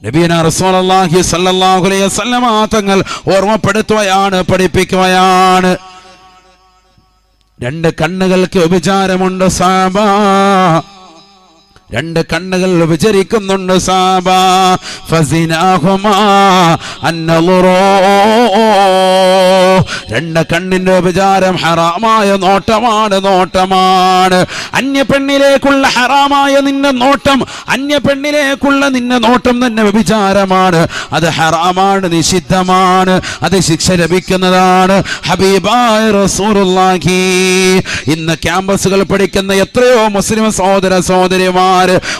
നബിയന റസൂലുള്ളാഹി സ്വല്ലല്ലാഹു അലൈഹി വസല്ലം തങ്ങൾ ഓർമ്മപ്പെടുത്തുകയാണ്, പഠിപ്പിക്കുകയാണ്. രണ്ട് കണ്ണുകൾക്ക് വ്യഭിചാരമുണ്ട് സഹാബ, രണ്ട് കണ്ണുകൾ വിചരിക്കുന്നുണ്ട് സഹാബ. ഫസിനാഹുമാ അന്നളുറോ, രണ്ട് കണ്ണിന്റെ വിചാരം ഹറാമായ നോട്ടമാണ്, നോട്ടമാണ്. അന്യ പെണ്ണിലേക്കുള്ള ഹറാമായ നിന്റെ നോട്ടം, അന്യ പെണ്ണിലേക്കുള്ള നിന്റെ നോട്ടം തന്നെ വ്യഭിചാരമാണ്. അത് ഹറാമാണ്, നിഷിദ്ധമാണ്, അത് ശിക്ഷ ലഭിക്കുന്നതാണ്. ഹബീബായ റസൂലുള്ളാഹി. ഇന്ന് ക്യാമ്പസുകൾ പഠിക്കുന്ന എത്രയോ മുസ്ലിം സഹോദര സഹോദരിമാർ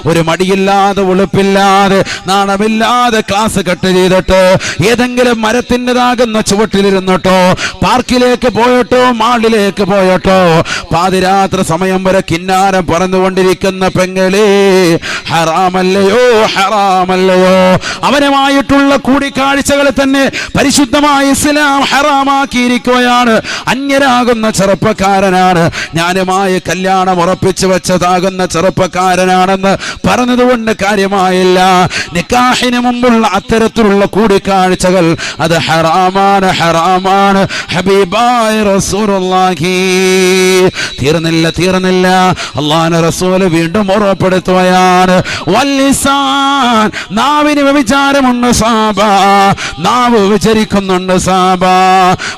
ഒരു മടിയില്ലാതെ, ഉളുപ്പില്ലാതെ, നാണമില്ലാതെ ക്ലാസ് കട്ട് ചെയ്തിട്ട് ഏതെങ്കിലും മരത്തിൻ്റെതാകുന്ന ചുവട്ടിലിരുന്നിട്ടോ, പാർക്കിലേക്ക് പോയിട്ടോ, മാളിലേക്ക് പോയിട്ടോ, പാതിരാത്രി സമയം വരെ കിന്നാരം പറന്നുകൊണ്ടിരിക്കുന്ന പെങ്ങളെ, ഹറാമല്ലയോ, ഹറാമല്ലയോ? അവനുമായിട്ടുള്ള കൂടിക്കാഴ്ചകൾ തന്നെ പരിശുദ്ധമായ ഇസ്ലാം ഹറാമാക്കിയിരിക്കുകയാണ്. അന്യരാകുന്ന ചെറുപ്പക്കാരനാണ്, ഞാനുമായി കല്യാണം ഉറപ്പിച്ചു വെച്ചതാകുന്ന ചെറുപ്പക്കാരനാണെന്ന് പറഞ്ഞതുകൊണ്ട് കാര്യമായില്ല. നിക്കാഹിന് മുമ്പുള്ള അത്തരത്തിലുള്ള കൂടിക്കാഴ്ചകൾ അത് ഹറാമാണ്, ഹറാമാണ്. ഹബീബായ റസൂലുള്ളാഹി. തീർന്നില്ല. അല്ലാഹുവിന്റെ റസൂൽ വീണ്ടും ഓർമ്മപ്പെടുത്തുകയാണ്, വല്ലിസാൻ, നാവിന് വ്യഭിചാരമുണ്ട് സഹാബ, നാവ് വിചരിക്കുന്നുണ്ട് സഹാബ.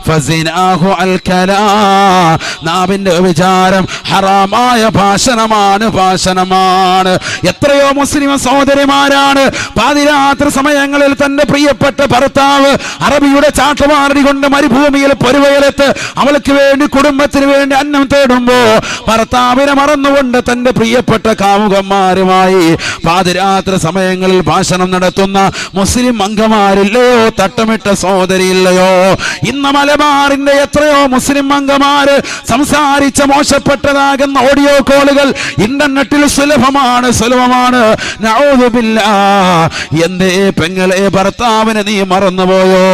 ഫസിനാഹു അൽ കലാം, നാവിന്റെ വ്യഭിചാരം ഹറാമായ ഭാഷണമാണ്, ഭാഷണമാണ്. എത്രയോ മുസ്ലിം സഹോദരിമാരാണ് പാതിരാത്രി സമയങ്ങളിൽ തന്റെ പ്രിയപ്പെട്ട ഭർത്താവ് അറബിയുടെ ചാട്ടവാറടി കൊണ്ട് മരുഭൂമിയിൽ പൊരുവയലത്ത് അവൾക്ക് വേണ്ടി, കുടുംബത്തിന് വേണ്ടി അന്നം തേടുമ്പോ ഭർത്താവിനെ മറന്നുകൊണ്ട് തന്റെ പ്രിയപ്പെട്ട കാമുകന്മാരുമായി പാതിരാത്രി സമയങ്ങളിൽ ഭാഷണം നടത്തുന്ന മുസ്ലിം അംഗമാരില്ലയോ? തട്ടമിട്ട സഹോദരിയില്ലയോ? ഇന്ന് മലബാറിന്റെ എത്രയോ മുസ്ലിം അംഗമാര് സംസാരിച്ച മോശപ്പെട്ടതാകുന്ന ഓഡിയോ കോളുകൾ ഇന്റർനെറ്റിൽ സുലഭമാണ്, സുലഭമാണ്. നഊദു ബില്ലാഹ്. എന്തേ പെങ്ങളെ, ഭർത്താവിനെ നീ മറന്നുപോയോ?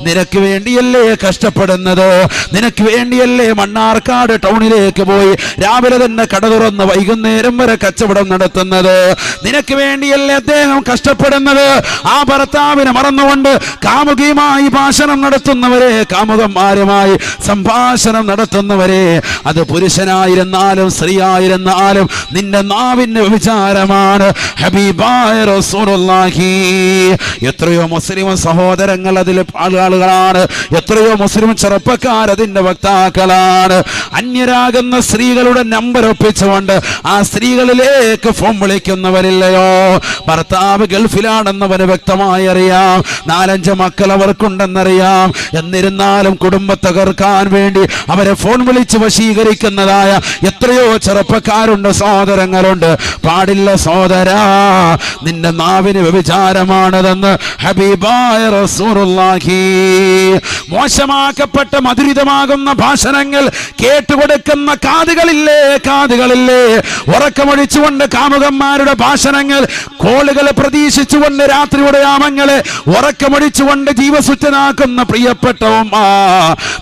നിനക്ക് വേണ്ടിയല്ലേ കഷ്ടപ്പെടുന്നത്? നിനക്ക് വേണ്ടിയല്ലേ മണ്ണാർക്കാട് ടൗണിലേക്ക് പോയി രാവിലെ തന്നെ കട തുറന്ന് വൈകുന്നേരം വരെ കച്ചവടം നടത്തുന്നത്? നിനക്ക് വേണ്ടിയല്ലേ അദ്ദേഹം കഷ്ടപ്പെടുന്നത്? ആ ഭർത്താവിനെ മറന്നുകൊണ്ട് കാമുകിയുമായി ഭാഷണം നടത്തുന്നവരെ, കാമുകന്മാരുമായി സംഭാഷണം നടത്തുന്നവരെ, അത് പുരുഷനായിരുന്നാലും സ്ത്രീയായിരുന്നാലും നിന്റെ നാവിന്റെ വിചാരമാണ്. ഹബീബായ റസൂലുള്ളാഹി. എത്രയോ മുസ്ലിം സഹോദരങ്ങൾ അതിൽ ആളുകളാണ്, എത്രയോ മുസ്ലിം ചെറുപ്പക്കാർ അതിന്റെ വക്താക്കളാണ്. അന്യരാകുന്ന സ്ത്രീകളുടെ നമ്പർ ഒപ്പിച്ചുകൊണ്ട് ആ സ്ത്രീകളിലേക്ക് ഫോൺ വിളിക്കുന്നവരില്ലയോ? ഭർത്താവ് ഗൾഫിലാണെന്നവന് വ്യക്തമായി അറിയാം, 4-5 മക്കൾ അവർക്കുണ്ടെന്നറിയാം. എന്നിരുന്നാലും കുടുംബം തകർക്കാൻ വേണ്ടി അവരെ ഫോൺ വിളിച്ച് വശീകരിക്കുന്നതായ എത്രയോ ചെറുപ്പക്കാരുണ്ട്, സഹോദരങ്ങളുണ്ട്. പാടില്ല സഹോദരാ, നിന്റെ നാവിന് വ്യഭിചാരമാണതെന്ന് ഹബീബായ റസൂലുള്ളാഹി. മോശമാക്കപ്പെട്ട മധുരിതമാകുന്ന ഭാഷണങ്ങൾ കേട്ടുകൊടുക്കുന്ന കാതുകളില്ലേ, കാതുകളില്ലേ? ഉറക്കമൊഴിച്ചുകൊണ്ട് കാമുകന്മാരുടെ ഭാഷണങ്ങൾ, കോളുകൾ പ്രതീക്ഷിച്ചുകൊണ്ട് രാത്രിയുടെ യാമങ്ങളെ ഉറക്കമൊഴിച്ചുകൊണ്ട് ജീവസുറ്റനാക്കുന്ന പ്രിയപ്പെട്ട ഉമ്മ,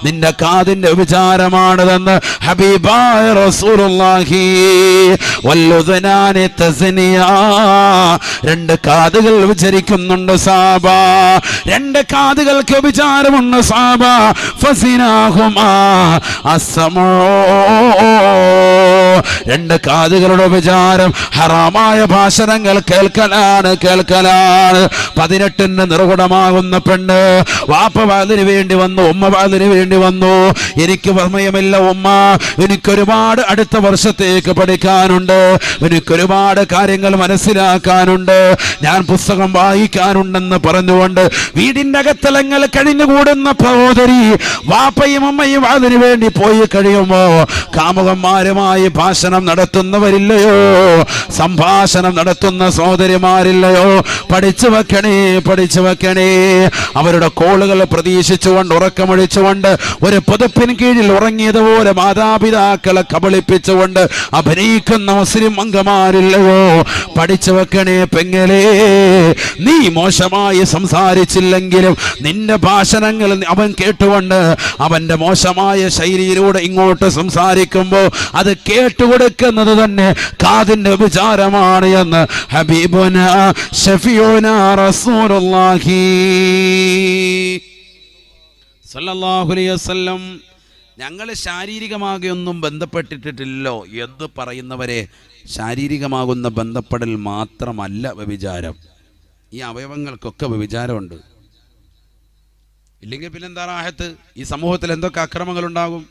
നിന്റെ കാതിന്റെ വിചാരമാണതെന്ന് ഹബീബായ റസൂലുള്ളാഹി. വല്ലുദനാനി തസ്നിയാ, രണ്ട് കാതുകൾ വിചരിക്കുന്നുണ്ട് സാബ, രണ്ട് കാതുകൾക്ക് വിചാരമുണ്ട് സാബ. ഫസിനാഹുമാ അസ്സമോ, രണ്ട് കാതുകളുടെ വിചാരം ഹറാമായ ഭാഷണങ്ങൾ കേൾക്കലാണ്, കേൾക്കലാണ്. 18 നിർഗുണമാകുന്ന പെണ്ണ് വാപ്പ വാതിന് വേണ്ടി വന്നു, ഉമ്മ വാതിന് വേണ്ടി വന്നു. എനിക്ക് സമയമില്ല ഉമ്മ, എനിക്കൊരുപാട് അടുത്ത വർഷത്തേക്ക് പഠിക്കാനുണ്ട്, എനിക്കൊരുപാട് കാര്യങ്ങൾ മനസ്സിലാക്കാനുണ്ട്, ഞാൻ പുസ്തകം വായിക്കാനുണ്ടെന്ന് പറഞ്ഞുകൊണ്ട് വീടിന്റെ അകത്തലങ്ങൾ കഴിഞ്ഞുകൂടുന്ന സഹോദരി വാപ്പയും അമ്മയും അതിനു വേണ്ടി പോയി കഴിയുമ്പോ കാമുകന്മാരുമായി ഭാഷണം നടത്തുന്നവരില്ലയോ? സംഭാഷണം നടത്തുന്ന സഹോദരിമാരില്ലയോ? പഠിച്ചു വെക്കണേ, പഠിച്ചു വെക്കണേ. അവരുടെ കോളുകൾ പ്രതീക്ഷിച്ചുകൊണ്ട് ഉറക്കമൊഴിച്ചുകൊണ്ട് ഒരു പുതപ്പിന് കീഴിൽ ഉറങ്ങിയതുപോലെ മാതാപിതാക്കളെ കബളിപ്പിച്ചുകൊണ്ട് അഭിനയിക്കുന്ന മുസ്ലിം അംഗമാരില്ലയോ? പഠിച്ചു വെക്കണേ പെങ്ങളെ. നീ മോശമായി സംസാരിച്ചില്ലെങ്കിലും നിന്റെ ഭാഷണങ്ങൾ അവൻ കേട്ടുകൊണ്ട് അവന്റെ മോശമായ ശൈലിയിലൂടെ ഇങ്ങോട്ട് സംസാരിക്കുമ്പോൾ അത് കേട്ട് വിട്ടുകൊടുക്കുന്നത് തന്നെ കാതിന്റെ വ്യഭിചാരമാണ് എന്ന് ഹബീബുനാ ശഫീഉനാ റസൂലുള്ളാഹി സല്ലല്ലാഹു അലൈഹി വസല്ലം. ഞങ്ങൾ ശാരീരികമാകെയൊന്നും ബന്ധപ്പെട്ടിട്ടില്ലല്ലോ എന്ന് പറയുന്നവരെ, ശാരീരികമാകുന്ന ബന്ധപ്പെടൽ മാത്രമല്ല വ്യഭിചാരം, ഈ അവയവങ്ങൾക്കൊക്കെ വ്യഭിചാരമുണ്ട്. ഇല്ലെങ്കിൽ പിന്നെന്താ റാഹത്ത്? ഈ സമൂഹത്തിൽ എന്തൊക്കെ അക്രമങ്ങളുണ്ടാകും?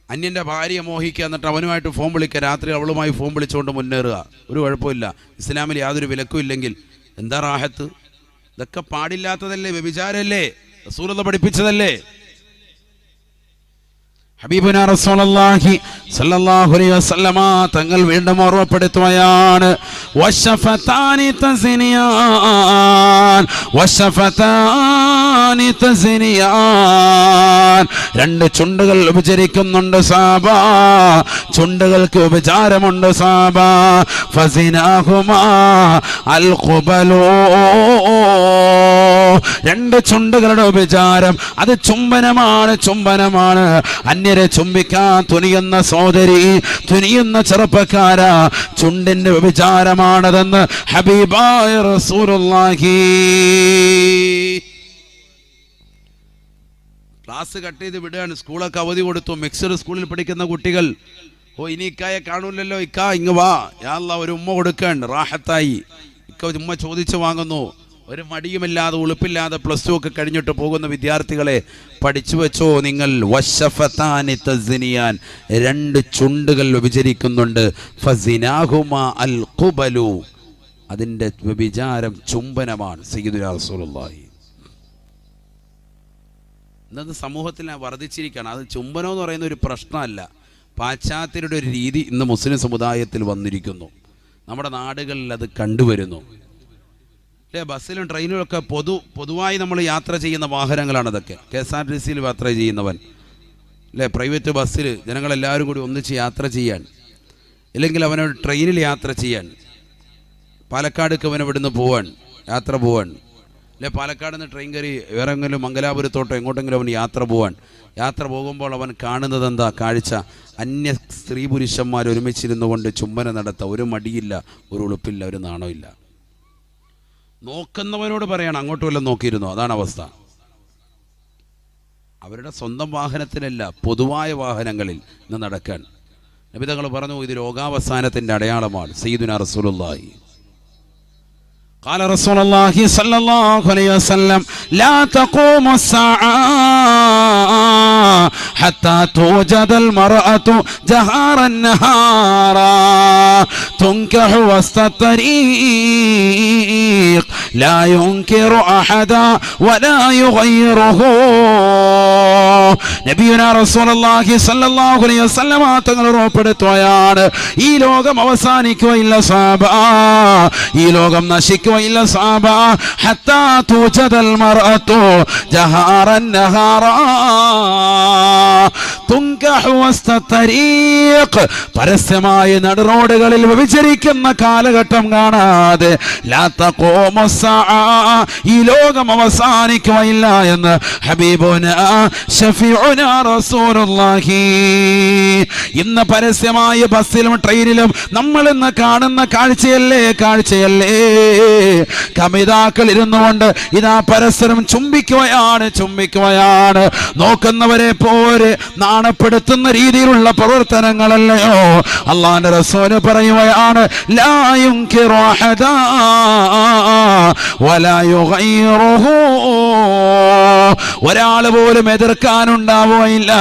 അന്യൻ്റെ ഭാര്യയെ മോഹിക്കുക, എന്നിട്ട് അവനുമായിട്ട് ഫോൺ വിളിക്കുക, രാത്രി അവളുമായി ഫോൺ വിളിച്ചുകൊണ്ട് മുന്നേറുക. ഒരു കുഴപ്പമില്ല, ഇസ്ലാമിൽ യാതൊരു വിലക്കും ഇല്ലെങ്കിൽ. എന്താ റാഹത്ത്? ഇതൊക്കെ പാടില്ലാത്തതല്ലേ, വ്യഭിചാരമല്ലേ, റസൂലുള്ളാഹി പഠിപ്പിച്ചതല്ലേ. ഹബീബുനാ റസൂലുള്ളാഹി സ്വല്ലല്ലാഹു അലൈഹി വസല്ലമ തങ്ങൾ വീണ്ടും ഓർമ്മപ്പെടുത്തുകയാണ്, വശഫതാനി തസ്നിയാൻ വശഫതാനി തസ്നിയാൻ. രണ്ട് ചുണ്ടുകൾ ഉപചരിക്കുന്നുണ്ട് സാബ, ചുണ്ടുകൾക്ക് ഉപചാരമുണ്ട് സാബ. ഫസിനാഹുമാ അൽ ഖുബലൂ, രണ്ട് ചുണ്ടുകളുടെ ഉപചാരം അത് ചുംബനമാണ്, ചുംബനമാണ്. അന്യരെ ചുംബിക്കാൻ തുനിയുന്ന സോദരി, തുനിയുന്ന ചെറുപ്പക്കാരാ, ചുണ്ടിന്റെ വ്യഭിചാരമാണതെന്ന് ഹബീബായ റസൂലുള്ളാഹി. ക്ലാസ് കട്ട് ചെയ്ത് വിടുകയാണ്, സ്കൂളൊക്കെ അവധി കൊടുത്തു. മിക്സഡ് സ്കൂളിൽ പഠിക്കുന്ന കുട്ടികൾ, ഇനി ഇക്കായെ കാണൂലല്ലോ, ഇക്കാ ഇങ്ങ് വാ, യാ അല്ലാഹ് ഒരു ഉമ്മ കൊടുക്കാൻ റാഹത്തായി. ഇക്ക ഉമ്മ ചോദിച്ചു വാങ്ങുന്നു. ഒരു മടിയുമില്ലാതെ ഉളുപ്പില്ലാതെ പ്ലസ് ടു ഒക്കെ കഴിഞ്ഞിട്ട് പോകുന്ന വിദ്യാർത്ഥികളെ, പഠിച്ചു വെച്ചോ നിങ്ങൾ. വശഫതാനി തസ്നിയാൻ, രണ്ട് ചുണ്ടുകൾ വ്യഭിചരിക്കുന്നുണ്ട്. ഫസിനാഹുമാ അൽ ഖുബലു, അതിൻ്റെ വ്യഭിചാരം ചുംബനമാണ്. സയ്യിദുനാ റസൂലുള്ളാഹി. ഇന്നത്തെ സമൂഹത്തിൽ വർദ്ധിച്ചിരിക്കുകയാണ്. അത് ചുംബനം എന്ന് പറയുന്ന ഒരു പ്രശ്നമല്ല, പാശ്ചാത്യരുടെ ഒരു രീതി ഇന്ന് മുസ്ലിം സമുദായത്തിൽ വന്നിരിക്കുന്നു. നമ്മുടെ നാടുകളിൽ അത് കണ്ടുവരുന്നു. അല്ലേ, ബസ്സിലും ട്രെയിനിലൊക്കെ പൊതുവായി നമ്മൾ യാത്ര ചെയ്യുന്ന വാഹനങ്ങളാണ് അതൊക്കെ. KSRTCയിൽ യാത്ര ചെയ്യുന്നവൻ, അല്ലേ, പ്രൈവറ്റ് ബസ്സിൽ ജനങ്ങളെല്ലാവരും കൂടി ഒന്നിച്ച് യാത്ര ചെയ്യാൻ, ഇല്ലെങ്കിൽ അവനോട് ട്രെയിനിൽ യാത്ര ചെയ്യാൻ, പാലക്കാടേക്ക് അവൻ ഇവിടുന്ന് പോവാൻ, യാത്ര പോവാൻ, അല്ലെ, പാലക്കാട് നിന്ന് ട്രെയിൻ കയറി വേറെങ്കിലും മംഗലാപുരത്തോട്ടോ എങ്ങോട്ടെങ്കിലും അവൻ യാത്ര പോവാൻ. യാത്ര പോകുമ്പോൾ അവൻ കാണുന്നത് എന്താ കാഴ്ച? അന്യ സ്ത്രീ പുരുഷന്മാർ ഒരുമിച്ചിരുന്നു കൊണ്ട് ചുംബനം നടത്ത. ഒരു മടിയില്ല, ഒരു ഉളുപ്പില്ല, ഒരു നാണമില്ല. നോക്കുന്നവനോട് പറയണം, അങ്ങോട്ടും വല്ലതും നോക്കിയിരുന്നു. അതാണ് അവസ്ഥ. അവരുടെ സ്വന്തം വാഹനത്തിലല്ല, പൊതുവായ വാഹനങ്ങളിൽ ഇന്ന് നടക്കാൻ. നബി തങ്ങൾ പറഞ്ഞു, ഇത് രോഗാവസാനത്തിൻ്റെ അടയാളമാണ്. സയ്യിദുനാ റസൂലുള്ളാഹി قال رسول الله صلى الله عليه وسلم لا تقوم الساعة حتى توجد المرأة جهارا نهارا تنكح وسط الطريق لا ينكر أحدا ولا يغيره. നബിയുനാ റസൂലുള്ളാഹി സ്വല്ലല്ലാഹു അലൈഹി വസല്ലം തങ്ങൾ ഉറപ്പെടുത്തുകയാണ്, ഈ ലോകം അവസാനിക്കുകയില്ല സാബ, ഈ ലോകം നശിക്കുകയില്ല സാബ. ഹത്താ തുജദൽ മർഅതു ജഹാറൻ നഹാറാ തുൻകഹു വസ്ത തരീഖ്, പരസ്യമായ നടുറോഡുകളിൽ വ്യഭിചരിക്കുന്ന കാലഘട്ടം കാണാതെ ലാ തഖൂമു സ്സാഅ, ഈ ലോകം അവസാനിക്കുകയില്ല എന്ന് ഹബീബുനാ ശഫീഉനാ റസൂലുള്ളാഹി. ഇന്ന് പരസ്യമായ ബസ്സിലും ട്രെയിനിലും നമ്മൾ ഇന്ന് കാണുന്ന കാഴ്ചയല്ലേ, കാഴ്ചയല്ലേ. കമിതാക്കൾ ഇരുന്നുകൊണ്ട് ഇതാ പരസ്പരം ചുംബിക്കുകയാണ്, ചുംബിക്കുകയാണ്. നോക്കുന്നവരെ പോലെ നാണപ്പെടുത്തുന്ന രീതിയിലുള്ള പ്രവർത്തനങ്ങളല്ലയോ. അല്ലാഹുവിന്റെ റസൂൽ പറയുകയാണ്, ലാ യുൻകിറു അഹദാ വലാ യുഗയ്യിറുഹു, ഒരാൾ പോലും എതിർക്കാനുണ്ടാവുകയില്ല,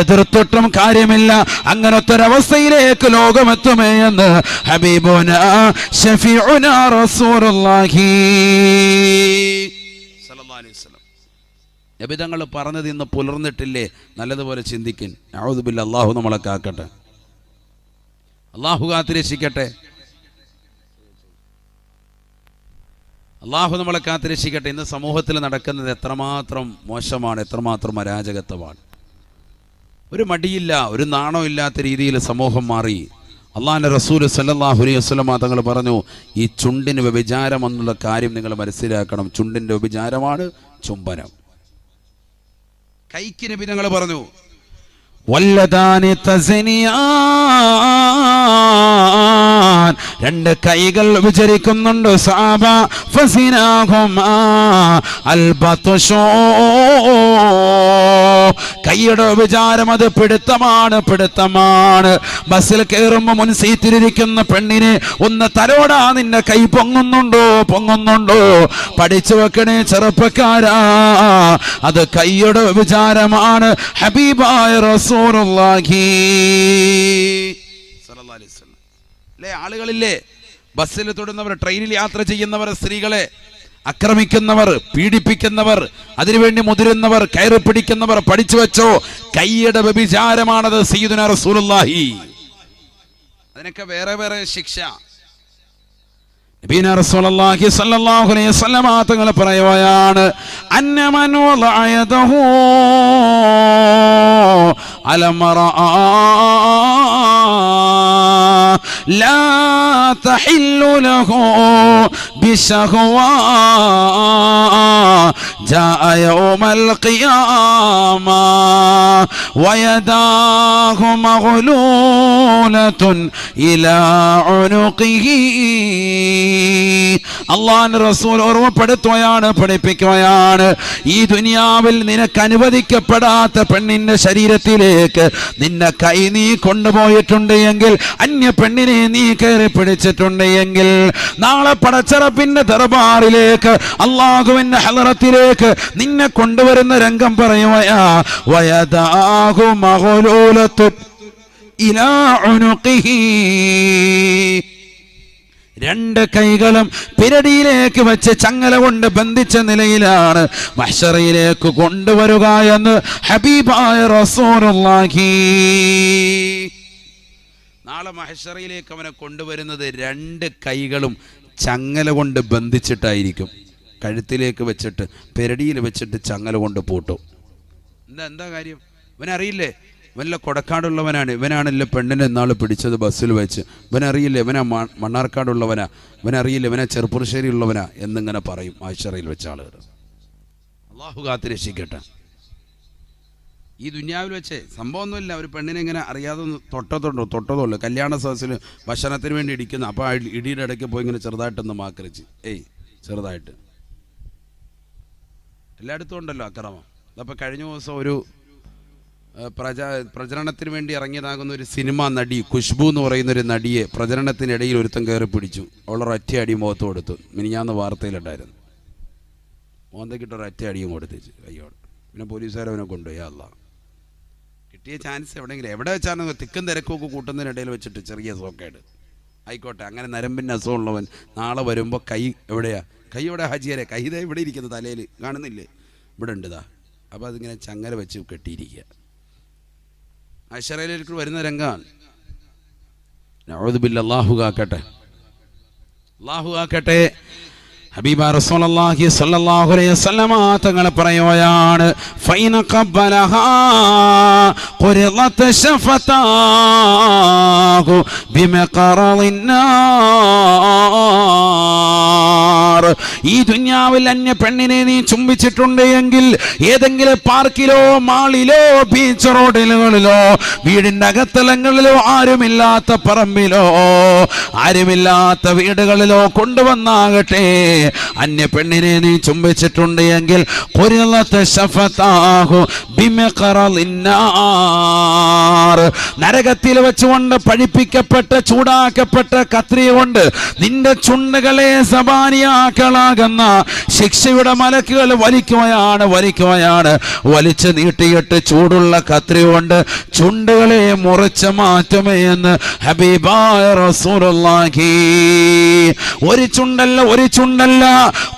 എതിർത്തിട്ടും കാര്യമില്ല. അങ്ങനത്തെ ഒരവസ്ഥയിലേക്ക് ലോകമെത്തുമേ എന്ന് ഹബീബുനാ ശഫീഉനാ റസൂലുള്ളാഹി സ്വല്ലല്ലാഹു അലൈഹി വസല്ലം. നബി തങ്ങൾ പറഞ്ഞത് ഇന്ന് പുലർന്നിട്ടില്ലേ? നല്ലതുപോലെ ചിന്തിക്കിൻ. അഊദു ബില്ലാഹ്, അല്ലാഹു നമ്മളെ കാക്കട്ടെ, അല്ലാഹു കാത്തിരക്ഷിക്കട്ടെ, അല്ലാഹു നമ്മളെ കാത്തിരക്ഷിക്കട്ടെ. ഇന്ന് സമൂഹത്തിൽ നടക്കുന്നത് എത്രമാത്രം മോശമാണ്, എത്രമാത്രം അരാജകത്വമാണ്. ഒരു മടിയില്ല, ഒരു നാണമില്ലാത്ത രീതിയിൽ സമൂഹം മാറി. അള്ളാഹുവിൻ്റെ റസൂൽ സല്ലല്ലാഹു അലൈഹി വസല്ലം തങ്ങൾ പറഞ്ഞു, ഈ ചുണ്ടിന് വ്യഭിചാരം എന്നുള്ള കാര്യം നിങ്ങൾ മനസ്സിലാക്കണം. ചുണ്ടിൻ്റെ വ്യഭിചാരമാണ് ചുംബനം. കൈക്ക് നബി തങ്ങൾ പറഞ്ഞു, വല്ലദാനി തസ്നിയാൻ, രണ്ട് കൈകൾ വിചരിക്കുന്നുണ്ട് സഹാബ. ഫസിനാഹുമാ അൽ ബത്ശൂ, കൈയുടെ വിചാരം അത് പിടുത്തമാണ്. ബസ്സിൽ കയറുമ്പോ മുൻ സീറ്റിലിരിക്കുന്ന പെണ്ണിനെ ഒന്ന് തലോടാ, നിന്റെ കൈ പൊങ്ങുന്നുണ്ടോ? പഠിച്ചു വെക്കണേ ചെറുപ്പക്കാരാ, അത് കൈയുടെ വിചാരമാണ്. ഹബീബായ റസൂലുള്ളാഹി സ്വല്ലല്ലാഹു അലൈഹി വസല്ലം അല്ലേ, ആളുകളില്ലേ ബസ്സിൽ തൊടുന്നവർ, ട്രെയിനിൽ യാത്ര ചെയ്യുന്നവർ, സ്ത്രീകളെ ആക്രമിക്കുന്നവർ, പീഡിപ്പിക്കുന്നവർ, അതിനുവേണ്ടി മുതിരുന്നവർ, കയറി പിടിക്കുന്നവർ, പഠിച്ചു വെച്ചോ, കൈയുടെ വ്യഭിചാരമാണത്. സയ്യിദുനാ റസൂലുള്ളാഹി, അതിനൊക്കെ വേറെ വേറെ ശിക്ഷ. നബിയുനാ റസൂലുള്ളാഹി സ്വല്ലല്ലാഹു അലൈഹി വസല്ലം തങ്ങൾ പറയുകയാണ്, അന്നമൻ വളഅയദഹു അലമറാ ലാ തഹില്ലു ലഹു ബിശഹവാ ജാഅ യൗമൽ ഖിയാമ വയദാഹു മഗ്ലൂലത്തുൻ ഇലാ ഉനുഖിഹി. അല്ലാഹുവിന്റെ റസൂൽ ഓർമ്മപ്പെടുത്തുകയാണ്, പഠിപ്പിക്കുകയാണ്, ഈ ദുനിയാവിൽ നിനക്ക് അനുവദിക്കപ്പെടാത്ത പെണ്ണിന്റെ ശരീരത്തിലേക്ക് നിന്നെ കൈ നീ കൊണ്ടുപോയിട്ടുണ്ട് എങ്കിൽ, അന്യ പെണ്ണിനെ നീ കയറി പിടിച്ചിട്ടുണ്ട് എങ്കിൽ, നാളെ പടച്ചറപ്പിന്റെ ദർബാറിലേക്ക്, അല്ലാഹുവിന്റെ ഹളറത്തിലേക്ക് നിന്നെ കൊണ്ടുവരുന്ന രംഗം പറയുകയാ. വയദാഹു മഗ്ലൂലത്തുൻ ഇലാ ഉനുഖിഹി, രണ്ട് കൈകളും പിരടിയിലേക്ക് വെച്ച് ചങ്ങല കൊണ്ട് ബന്ധിച്ച നിലയിലാണ് മഹ്ശറിലേക്ക് കൊണ്ടുവരിക എന്ന് ഹബീബായ റസൂലുള്ളാഹി. നാളെ മഹ്ശറിലേക്ക് അവനെ കൊണ്ടുവരുന്നത് രണ്ട് കൈകളും ചങ്ങല കൊണ്ട് ബന്ധിച്ചിട്ടായിരിക്കും. കഴുത്തിലേക്ക് വെച്ചിട്ട് പെരടിയിൽ വെച്ചിട്ട് ചങ്ങല കൊണ്ട് പൂട്ടും. എന്താ കാര്യം? ഇവനറിയില്ലേ ഇവനല്ല കൊടക്കാടുള്ളവനാണ്, ഇവനാണല്ലോ പെണ്ണിനെ നാൾ പിടിച്ചത് ബസ്സിൽ വെച്ച്, ഇവനറിയില്ല ഇവനാ മണ്ണാർക്കാടുള്ളവനാ, ഇവനറിയില്ല ഇവനാ ചെറുപ്പുളശ്ശേരി ഉള്ളവനാ എന്നിങ്ങനെ പറയും മഹ്ശറിൽ വെച്ച ആളുകൾ. അള്ളാഹു കാത്ത് രക്ഷിക്കട്ടെ. ഈ ദുനിയാവിൽ വെച്ച് സംഭവമൊന്നുമില്ല. ഒരു പെണ്ണിനെ ഇങ്ങനെ അറിയാതെ തൊട്ടതുള്ളൂ. കല്യാണ സദസ്സിൽ ഭക്ഷണത്തിന് വേണ്ടി ഇടിക്കുന്നു. അപ്പോൾ ആ ഇടിയുടെ ഇടയ്ക്ക് പോയി ഇങ്ങനെ ചെറുതായിട്ടൊന്ന് മാക്കരിച്ച്, ചെറുതായിട്ട്. എല്ലായിടത്തും ഉണ്ടല്ലോ അക്രമം. അതപ്പോൾ കഴിഞ്ഞ ദിവസം ഒരു പ്രചരണത്തിന് വേണ്ടി ഇറങ്ങിയതാകുന്ന ഒരു സിനിമ നടി, ഖുശ്ബു എന്ന് പറയുന്നൊരു നടിയെ പ്രചരണത്തിനിടയിൽ ഒരുത്തം കയറി പിടിച്ചു. അവളൊരു ഒറ്റ അടി മുഖത്ത് കൊടുത്തു. മിനിഞ്ഞാന്ന് വാർത്തയിലുണ്ടായിരുന്നു. മോന്തക്കിട്ടൊരു ഒറ്റ അടിയും കൊടുത്തേച്ച് കയ്യോട്. പിന്നെ പോലീസുകാരവനെ കൊണ്ടുപോയി. അല്ലാഹ്, കിട്ടിയ ചാൻസ് എവിടെ വെച്ചാണ് തിക്കും തിരക്കൊക്കെ കൂട്ടുന്നതിനിടയിൽ വെച്ചിട്ട് ചെറിയ സോക്കേട് ആയിക്കോട്ടെ. അങ്ങനെ നരമ്പിൻ്റെ അസുഖമുള്ളവൻ നാളെ വരുമ്പോൾ കൈ എവിടെയാ? കൈ ഇവിടെ ഹാജിയാരെ, കൈ ഇതാ ഇവിടെ ഇരിക്കുന്നു, തലയിൽ കാണുന്നില്ലേ, ഇവിടെ ഉണ്ടതാ. അപ്പോൾ അതിങ്ങനെ ചങ്ങല വെച്ച് കെട്ടിയിരിക്കുക. മഹ്ശറിലേക്ക് വരുന്ന രംഗമാണ്. നഊദു ബില്ലാഹ്, അല്ലാഹു കാക്കട്ടെ, അല്ലാഹു കാക്കട്ടെ. ഹബീബ റസൂലുള്ളാഹി സ്വല്ലല്ലാഹു അലൈഹി വസല്ലം തങ്ങൾ പറയുകയാണ്, ഫൈന ഖബ്ബലഹാ ഖുരിളത് ശഫതാഹു ബിമഖറളിൻ നാർ. ഈ ദുനിയാവിൽ അന്യ പെണ്ണിനെ നീ ചുംബിച്ചിട്ടുണ്ട് എങ്കിൽ, ഏതെങ്കിലും പാർക്കിലോ മാളിലോ ബീച്ച് റോഡിലുകളിലോ വീടിൻ്റെ അകത്തലങ്ങളിലോ ആരുമില്ലാത്ത പറമ്പിലോ ആരുമില്ലാത്ത വീടുകളിലോ കൊണ്ടുവന്നാകട്ടെ, അന്യ പെണ്ണിനെ നീ ചുംബിച്ചിട്ടുണ്ട് എങ്കിൽ, നരകത്തിൽ വെച്ചുകൊണ്ട് പഴിപ്പിക്കപ്പെട്ട ചൂടാക്കപ്പെട്ട കത്രിക കൊണ്ട് നിന്റെ ചുണ്ടുകളെ സബാനിയാക്കളാകുന്ന ശിക്ഷയുടെ മലക്കുകൾ വലിക്കുകയാണ്. വലിച്ചു നീട്ടിയിട്ട് ചൂടുള്ള കത്രിക കൊണ്ട് ചുണ്ടുകളെ മുറിച്ച് മാറ്റുമേ എന്ന് ഹബീബായ റസൂലുള്ളാഹി. ഒരു ചുണ്ടല്ല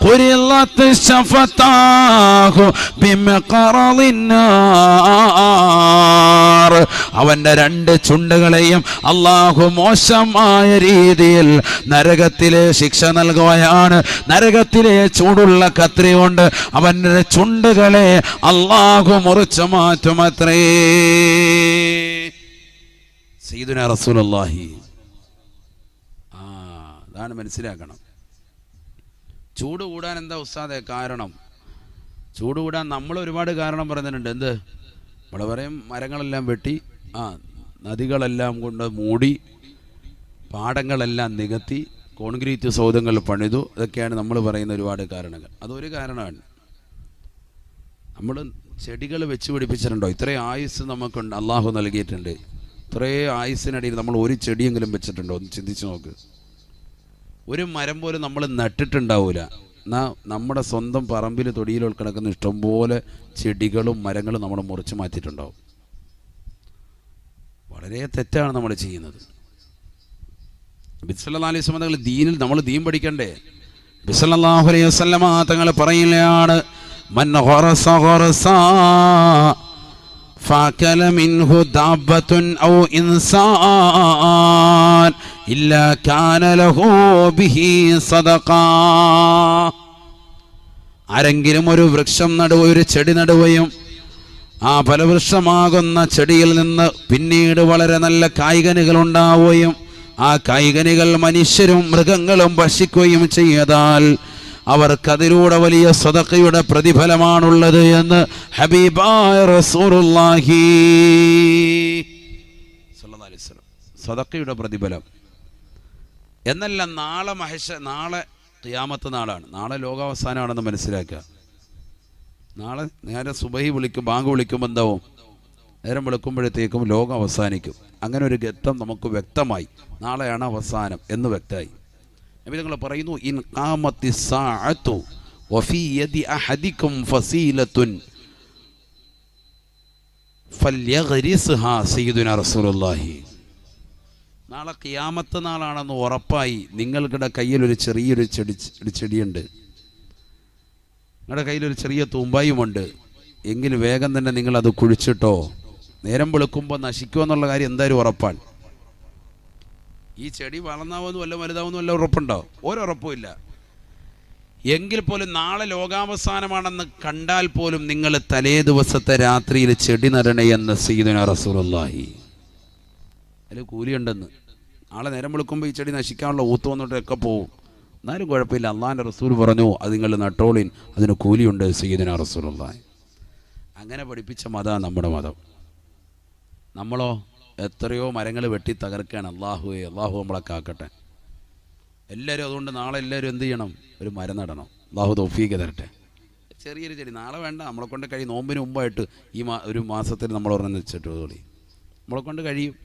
ഖുരിളത് ശഫതാഹു ബിമഖറളിൻ നാർ. അവന്റെ രണ്ട് ചുണ്ടുകളെയും അല്ലാഹു മോശമായ രീതിയിൽ നരകത്തിലെ ശിക്ഷ നൽകുകയാണ്. നരകത്തിലെ ചൂടുള്ള കത്രി കൊണ്ട് അവന്റെ ചുണ്ടുകളെ അല്ലാഹു മുറിച്ചു മാറ്റുമത്രേ. സയ്യിദുനാ റസൂലുള്ളാഹി. അതാണ് മനസ്സിലാക്കണം. ചൂട് കൂടാൻ എന്താ ഉസ്താദേ കാരണം? ചൂട് കൂടാൻ നമ്മൾ ഒരുപാട് കാരണം പറഞ്ഞിട്ടുണ്ട്. എന്ത്? ഇവിടെ പറയും മരങ്ങളെല്ലാം വെട്ടി നദികളെല്ലാം കൊണ്ട് മൂടി പാടങ്ങളെല്ലാം നികത്തി കോൺക്രീറ്റ് സൗധങ്ങൾ പണിതു. ഇതൊക്കെയാണ് നമ്മൾ പറയുന്ന ഒരുപാട് കാരണങ്ങൾ. അതൊരു കാരണമാണ്. നമ്മൾ ചെടികൾ വെച്ച് പിടിപ്പിച്ചിട്ടുണ്ടോ? ഇത്രയും ആയുസ് നമുക്കുണ്ട്, അള്ളാഹു നൽകിയിട്ടുണ്ട്. ഇത്രയും ആയുസ്സിനിടയിൽ നമ്മൾ ഒരു ചെടിയെങ്കിലും വെച്ചിട്ടുണ്ടോ? ഒന്ന് ചിന്തിച്ച് നോക്ക്. ഒരു മരം പോലും നമ്മൾ നട്ടിട്ടുണ്ടാവില്ല. എന്നാൽ നമ്മുടെ സ്വന്തം പറമ്പിൽ തൊടിയിൽ കിടക്കുന്ന ഇഷ്ടംപോലെ ചെടികളും മരങ്ങളും നമ്മൾ മുറിച്ച് മാറ്റിയിട്ടുണ്ടാവും. വളരെ തെറ്റാണ് നമ്മൾ ചെയ്യുന്നത്. നബി സല്ലല്ലാഹു അലൈഹി വസല്ലം തങ്ങൾ ദീനിൽ നമ്മൾ ദീൻ പഠിക്കണ്ടേ? നബി സല്ലല്ലാഹു അലൈഹി വസല്ലം തങ്ങൾ പറയുകയാണ്, മൻ ഖറസ ഖറസാ ഫഅകല മിൻഹു ദാബത്തുൻ ഔ ഇൻസാൻ ഇല്ലാ കാന ലഹു ബിഹി സദഖ. ആരെങ്കിലും ഒരു വൃക്ഷം നടുകയും ഒരു ചെടി നടുകയും ആ ഫലവൃക്ഷമാകുന്ന ചെടിയിൽ നിന്ന് പിന്നീട് വളരെ നല്ല കായ്കനികൾ ഉണ്ടാവുകയും ആ കായ്കനികൾ മനുഷ്യരും മൃഗങ്ങളും ഭക്ഷിക്കുകയും ചെയ്താൽ അവർക്കതിലൂടെ വലിയ സദഖയുടെ പ്രതിഫലമാണുള്ളത് എന്ന് ഹബീബായ റസൂലുള്ളാഹി സ്വല്ലല്ലാഹു അലൈഹി വസല്ലം. സദഖയുടെ പ്രതിഫലം എന്നല്ല. നാളെ ഖിയാമത്ത് നാളാണ്. നാളെ ലോകാവസാനമാണെന്ന് മനസ്സിലാക്കുക. നാളെ നേരെ സുബഹി ബാങ്ക് വിളിക്കുമ്പോൾ എന്താവും? നേരം വിളിക്കുമ്പോഴത്തേക്കും ലോകം അവസാനിക്കും. അങ്ങനെ ഒരു ഘട്ടം നമുക്ക് വ്യക്തമായി. നാളെയാണ് അവസാനം എന്ന് വ്യക്തമായി. നബി തങ്ങൾ പറയുന്നു, ഇൻ ഖാമത്തി സാഅതു വഫീ യദി അഹദികും ഫസീലത്തുൻ ഫൽയഗ്രിസ്ഹാ സയ്യിദുനാ റസൂലുള്ളാഹി. നാളെ ഖിയാമത്ത് നാളാണെന്ന് ഉറപ്പായി നിങ്ങളുടെ കയ്യിൽ ഒരു ചെറിയൊരു ചെടിയുണ്ട്, നിങ്ങളുടെ കയ്യിലൊരു ചെറിയ തൂമ്പായുമുണ്ട് എങ്കിൽ വേഗം തന്നെ നിങ്ങളത് കുഴിച്ചിട്ടോ. നേരം വെളുക്കുമ്പോൾ നശിക്കുമെന്നുള്ള കാര്യം എന്തായാലും ഉറപ്പാണ്. ഈ ചെടി വളർന്നാവുമെന്ന് വല്ല വലുതാവുമെന്ന് വല്ല ഉറപ്പുണ്ടോ? ഒരുറപ്പുമില്ല. എങ്കിൽ പോലും നാളെ ലോകാവസാനമാണെന്ന് കണ്ടാൽ പോലും നിങ്ങൾ തലേ ദിവസത്തെ രാത്രിയിൽ ചെടി നടണേ എന്ന് സയ്യിദുനാ റസൂലുള്ളാഹി. അതിൽ കൂലിയുണ്ടെന്ന്. നാളെ നേരം വെളുക്കുമ്പോൾ ഈ ചെടി നശിക്കാനുള്ള ഊത്ത് വന്നിട്ടൊക്കെ പോവും. എന്നാലും കുഴപ്പമില്ല, അള്ളാഹിൻ്റെ റസൂൽ പറഞ്ഞു അത് നിങ്ങൾ നട്ടോളിൻ, അതിന് കൂലിയുണ്ട് സയ്യിദുനാ റസൂലുള്ളാഹി. അങ്ങനെ പഠിപ്പിച്ച മതമാണ് നമ്മുടെ മതം. നമ്മളോ എത്രയോ മരങ്ങൾ വെട്ടി തകർക്കുകയാണ്. അള്ളാഹു നമ്മളെ കാക്കട്ടെ. എല്ലാവരും അതുകൊണ്ട് നാളെ എല്ലാവരും എന്ത് ചെയ്യണം? ഒരു മരം നടണം. അള്ളാഹു തൗഫീഖ് തരട്ടെ. ചെറിയൊരു ചെടി നാളെ വേണ്ട, നമ്മളെ കൊണ്ട് കഴിയും. നോമ്പിന് മുമ്പായിട്ട് ഈ ഒരു മാസത്തിൽ നമ്മൾ ഒരെണ്ണം വെച്ചിട്ട് തോളി നമ്മളെ കൊണ്ട് കഴിയും.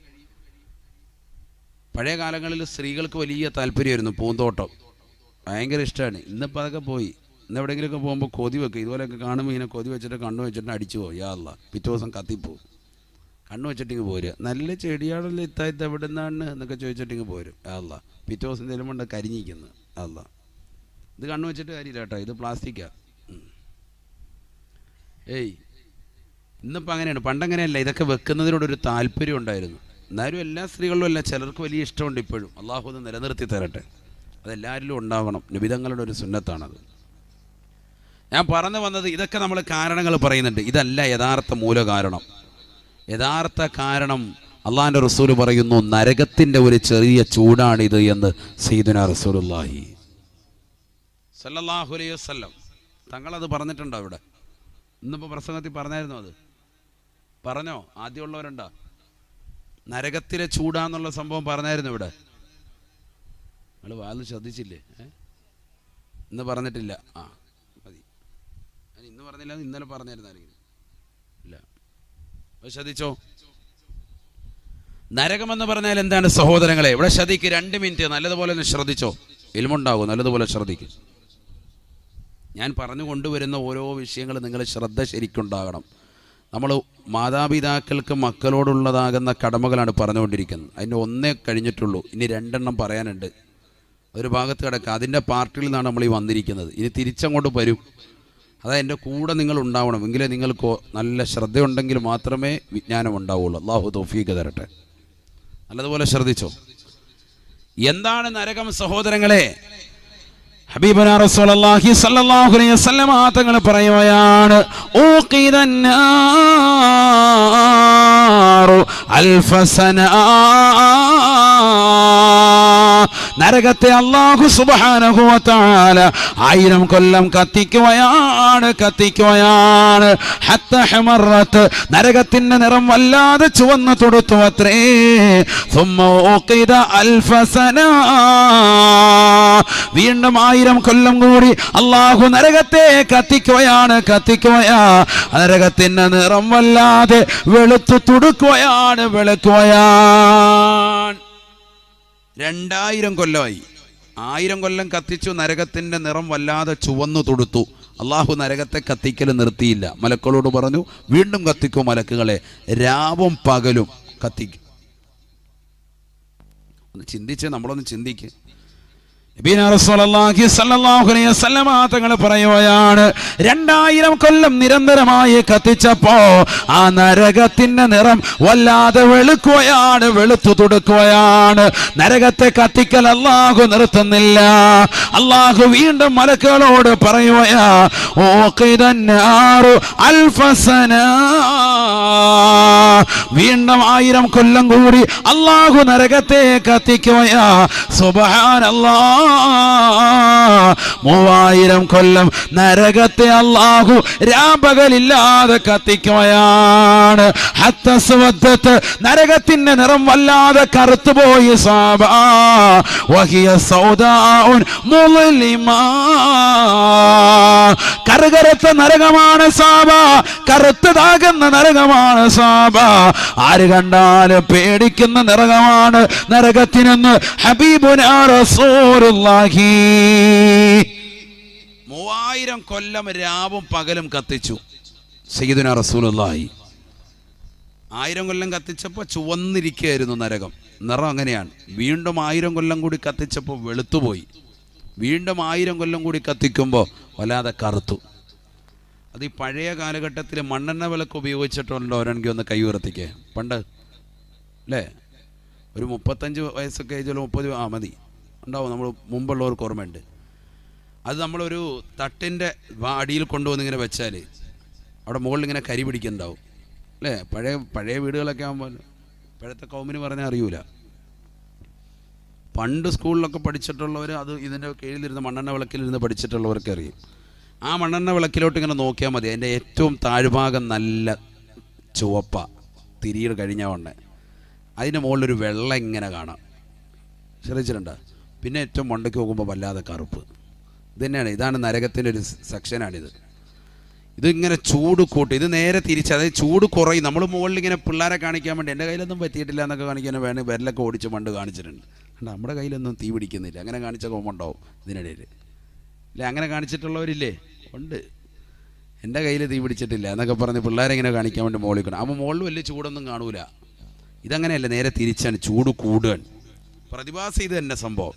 പഴയ കാലങ്ങളിൽ സ്ത്രീകൾക്ക് വലിയ താല്പര്യമായിരുന്നു പൂന്തോട്ടം, ഭയങ്കര ഇഷ്ടമാണ്. ഇന്നിപ്പോൾ അതൊക്കെ പോയി. ഇന്ന് എവിടെയെങ്കിലുമൊക്കെ പോകുമ്പോൾ കൊതി വെക്കും. ഇതുപോലെയൊക്കെ കാണുമ്പോൾ ഇങ്ങനെ കൊതി വെച്ചിട്ട് കണ്ണു വെച്ചിട്ട് അടിച്ചു പോകും. യാ അല്ലാ, പിറ്റേ ദിവസം കത്തിപ്പോവും. കണ്ണു വെച്ചിട്ടിങ്ങ് പോരുക. നല്ല ചെടിയാണല്ലോ ഇത്തായത്ത് എവിടെ നിന്നാണ് എന്നൊക്കെ ചോദിച്ചിട്ടിങ്ങ് പോരും. യാ അല്ലാ, പിറ്റേ ദിവസം ചെല്ലുമ്പോൾ കരിഞ്ഞിരിക്കുന്നത്. അല്ലാ, ഇത് കണ്ണു വെച്ചിട്ട് കാര്യമില്ല കേട്ടോ, ഇത് പ്ലാസ്റ്റിക്കാണ്. ഇന്നിപ്പോൾ അങ്ങനെയാണ്. പണ്ടങ്ങനെയല്ല. ഇതൊക്കെ വെക്കുന്നതിനോടൊരു താല്പര്യം ഉണ്ടായിരുന്നു. എന്നാലും എല്ലാ സ്ത്രീകളിലും അല്ല, ചിലർക്ക് വലിയ ഇഷ്ടമുണ്ട് ഇപ്പോഴും. അള്ളാഹു ഒന്ന് നിലനിർത്തി തരട്ടെ. അതെല്ലാവരിലും ഉണ്ടാവണം. നബിതങ്ങളുടെ ഒരു സുന്നത്താണത്. ഞാൻ പറഞ്ഞു വന്നത്, ഇതൊക്കെ നമ്മൾ കാരണങ്ങൾ പറയുന്നുണ്ട്. ഇതല്ല യഥാർത്ഥ മൂലകാരണം. യഥാർത്ഥ കാരണം അള്ളാഹിൻ്റെ റസൂൽ പറയുന്നു, നരകത്തിൻ്റെ ഒരു ചെറിയ ചൂടാണിത് എന്ന് സയ്യിദുനാ റസൂലുള്ളാഹി സല്ലല്ലാഹു അലൈഹി വസല്ലം തങ്ങളത് പറഞ്ഞിട്ടുണ്ടോ? ഇവിടെ ഇന്നിപ്പോൾ പ്രസംഗത്തിൽ പറഞ്ഞായിരുന്നു. അത് പറഞ്ഞോ? ആദ്യമുള്ളവരുണ്ടോ? നരകത്തിലെ ചൂടാന്നുള്ള സംഭവം പറഞ്ഞായിരുന്നു ഇവിടെ. നിങ്ങൾ വാല് ശ്രദ്ധിച്ചില്ലേ? ഇന്ന് പറഞ്ഞിട്ടില്ല. മതി. ഞാൻ ഇന്ന് പറഞ്ഞില്ല, ഇന്നലെ പറഞ്ഞായിരുന്നാലെങ്കിലും ഇല്ല. ശ്രദ്ധിച്ചോ? നരകമെന്ന് പറഞ്ഞാൽ എന്താണ് സഹോദരങ്ങളെ? ഇവിടെ ശ്രദ്ധിക്ക്. 2 മിനിറ്റ് നല്ലതുപോലെ ഒന്ന് ശ്രദ്ധിച്ചോ. ഇൽമുണ്ടാകും. നല്ലതുപോലെ ശ്രദ്ധിക്കും. ഞാൻ പറഞ്ഞു കൊണ്ടുവരുന്ന ഓരോ വിഷയങ്ങൾ നിങ്ങൾ ശ്രദ്ധ ശരിക്കുണ്ടാകണം. നമ്മൾ മാതാപിതാക്കൾക്ക് മക്കളോടുള്ളതാകുന്ന കടമകളാണ് പറഞ്ഞുകൊണ്ടിരിക്കുന്നത്. അതിൻ്റെ 1 കഴിഞ്ഞിട്ടുള്ളൂ. ഇനി 2 പറയാനുണ്ട്. ഒരു ഭാഗത്ത് കിടക്കുക. അതിൻ്റെ പാർട്ടിയിൽ നിന്നാണ് നമ്മൾ ഈ വന്നിരിക്കുന്നത്. ഇനി തിരിച്ചങ്ങോട്ട് വരും. അതായത് എൻ്റെ കൂടെ നിങ്ങൾ ഉണ്ടാവണം. എങ്കിലേ നിങ്ങൾക്ക് നല്ല ശ്രദ്ധയുണ്ടെങ്കിൽ മാത്രമേ വിജ്ഞാനം ഉണ്ടാവുള്ളൂ. അള്ളാഹു തൗഫീഖ് തരട്ടെ. നല്ലതുപോലെ ശ്രദ്ധിച്ചോ. എന്താണ് നരകം സഹോദരങ്ങളെ? ഹബീബനാ റസൂലുള്ളാഹി സ്വല്ലല്ലാഹു അലൈഹി വസല്ലം തങ്ങൾ പറയുകയാണ്, ഊഖിദന്നാറു അൽഫസന. നരകത്തെ അല്ലാഹു സുബ്ഹാനഹു വ തആല 1000 കൊല്ലം കത്തിക്കുകയാണ്. ഹത്ത ഹമറത്ത്, നരകത്തിന്റെ നിറം വല്ലാതെ ചുവന്നു തൊടുത്തു അത്രേ. സുമ്മ ഉഖിദ അൽഫ സന, വീണ്ടും 1000 കൊല്ലം കൂടി അല്ലാഹു നരകത്തെ കത്തിക്കുകയാണ്. നരകത്തിന്റെ നിറം വല്ലാതെ വെളുത്തു തുടുക്കുകയാണ്. 2000 കൊല്ലമായി. 1000 കൊല്ലം കത്തിച്ചു, നരകത്തിന്റെ നിറം വല്ലാതെ ചുവന്നു തൊടുത്തു. അള്ളാഹു നരകത്തെ കത്തിക്കൽ നിർത്തിയില്ല. മലക്കളോട് പറഞ്ഞു, വീണ്ടും കത്തിക്കും മലക്കുകളെ, രാവും പകലും കത്തിക്കും. ഒന്ന് ചിന്തിച്ച്, നമ്മളൊന്ന് ചിന്തിക്ക്. തങ്ങൾ പറയുകയാണ്, 2000 കൊല്ലം നിരന്തരമായി കത്തിച്ചപ്പോ ആ നരകത്തിന്റെ നിറം വല്ലാതെ വെളുത്തു തുടുക്കുകയാണ്. നരകത്തെ കത്തിക്കൽ അല്ലാഹു നിർത്തുന്നില്ല. അല്ലാഹു വീണ്ടും മലക്കുകളോട് പറയുകയാ, വീണ്ടും 1000 കൊല്ലം കൂടി അല്ലാഹു നരകത്തെ കത്തിക്കുകയാ. സുബ്ഹാനല്ലാഹ്, 3000 കൊല്ലം നരകത്തെ അല്ലാഹു രാപകലില്ലാതെ കത്തിക്കുകയാണ്. നരകത്തിന്റെ നിറം വല്ലാതെ കറുത്തുപോയി. കറുകറുത്ത നരകമാണ് സാബ, കറുത്തതാകുന്ന നരകമാണ് സാബ. ആര് കണ്ടാലും പേടിക്കുന്ന നരകമാണ് നരകത്തിനെന്ന് ഹബീബുനാ റസൂലുള്ളാഹി. 3000 കൊല്ലം രാവും പകലും കത്തിച്ചു സയ്യിദുനാ റസൂലുള്ളാഹി. 1000 കൊല്ലം കത്തിച്ചപ്പോൾ ചുവന്നിരിക്കുകയായിരുന്നു നരകം, നിറം അങ്ങനെയാണ്. വീണ്ടും 1000 കൊല്ലം കൂടി കത്തിച്ചപ്പോൾ വെളുത്തുപോയി. വീണ്ടും 1000 കൊല്ലം കൂടി കത്തിക്കുമ്പോൾ വല്ലാതെ കറുത്തു. അത് ഈ പഴയ കാലഘട്ടത്തിൽ മണ്ണെണ്ണ വിളക്ക് ഉപയോഗിച്ചിട്ടുണ്ടോ? ഒരെങ്കിൽ ഒന്ന് കൈ ഉയർത്തിക്കേ. പണ്ട് അല്ലേ, ഒരു 35 വയസ്സൊക്കെ ഏജിൽ 30 മതി ഉണ്ടാവും, നമ്മൾ മുമ്പുള്ളവർക്ക് ഓർമ്മയുണ്ട്. അത് നമ്മളൊരു തട്ടിൻ്റെ അടിയിൽ കൊണ്ടുവന്ന് ഇങ്ങനെ വെച്ചാൽ അവിടെ മുകളിൽ ഇങ്ങനെ കരി പിടിക്കുന്നുണ്ടാവും അല്ലേ. പഴയ വീടുകളൊക്കെ ആകുമ്പോൾ ഇപ്പോഴത്തെ കൗമിന് പറഞ്ഞാൽ അറിയൂല. പണ്ട് സ്കൂളിലൊക്കെ പഠിച്ചിട്ടുള്ളവർ അത് ഇതിൻ്റെ കീഴിലിരുന്ന് മണ്ണെണ്ണ വിളക്കിലിരുന്ന് പഠിച്ചിട്ടുള്ളവർക്ക് അറിയും. ആ മണ്ണെണ്ണ വിളക്കിലോട്ട് ഇങ്ങനെ നോക്കിയാൽ മതി, അതിൻ്റെ ഏറ്റവും താഴ്ഭാഗം നല്ല ചുവപ്പ തിരിയിൽ കഴിഞ്ഞ ഉടനെ അതിൻ്റെ മുകളിലൊരു വെള്ളം ഇങ്ങനെ കാണാം, ശ്രദ്ധിച്ചിട്ടുണ്ട്. പിന്നെ ഏറ്റവും മണ്ടയ്ക്ക് നോക്കുമ്പോൾ വല്ലാതെ കറുപ്പ്. ഇത് തന്നെയാണ്, ഇതാണ് നരകത്തിൻ്റെ ഒരു സെക്ഷനാണിത്. ഇതിങ്ങനെ ചൂട് കൂട്ടി, ഇത് നേരെ തിരിച്ച്, അതായത് ചൂട് കുറയും. നമ്മൾ മുകളിൽ ഇങ്ങനെ പിള്ളേരെ കാണിക്കാൻ വേണ്ടി എൻ്റെ കയ്യിലൊന്നും പറ്റിയിട്ടില്ല എന്നൊക്കെ കാണിക്കാൻ വേണ്ടി വിരലൊക്കെ ഓടിച്ച് പണ്ട് കാണിച്ചിട്ടുണ്ട്. നമ്മുടെ കയ്യിലൊന്നും തീ പിടിക്കുന്നില്ല, അങ്ങനെ കാണിച്ച കോമുണ്ടാവും ഇതിനിടയിൽ ഇല്ലേ? അങ്ങനെ കാണിച്ചിട്ടുള്ളവരില്ലേ? ഉണ്ട്. എൻ്റെ കയ്യിൽ തീ പിടിച്ചിട്ടില്ല എന്നൊക്കെ പറഞ്ഞ് പിള്ളേരെ ഇങ്ങനെ കാണിക്കാൻ വേണ്ടി മുകളിൽ കാണും. അപ്പോൾ മുകളിൽ വലിയ ചൂടൊന്നും കാണൂല. ഇതങ്ങനെയല്ല, നേരെ തിരിച്ചാണ്, ചൂട് കൂടുകയാണ്. പ്രതിഭാസം ഇത് തന്നെ സംഭവം.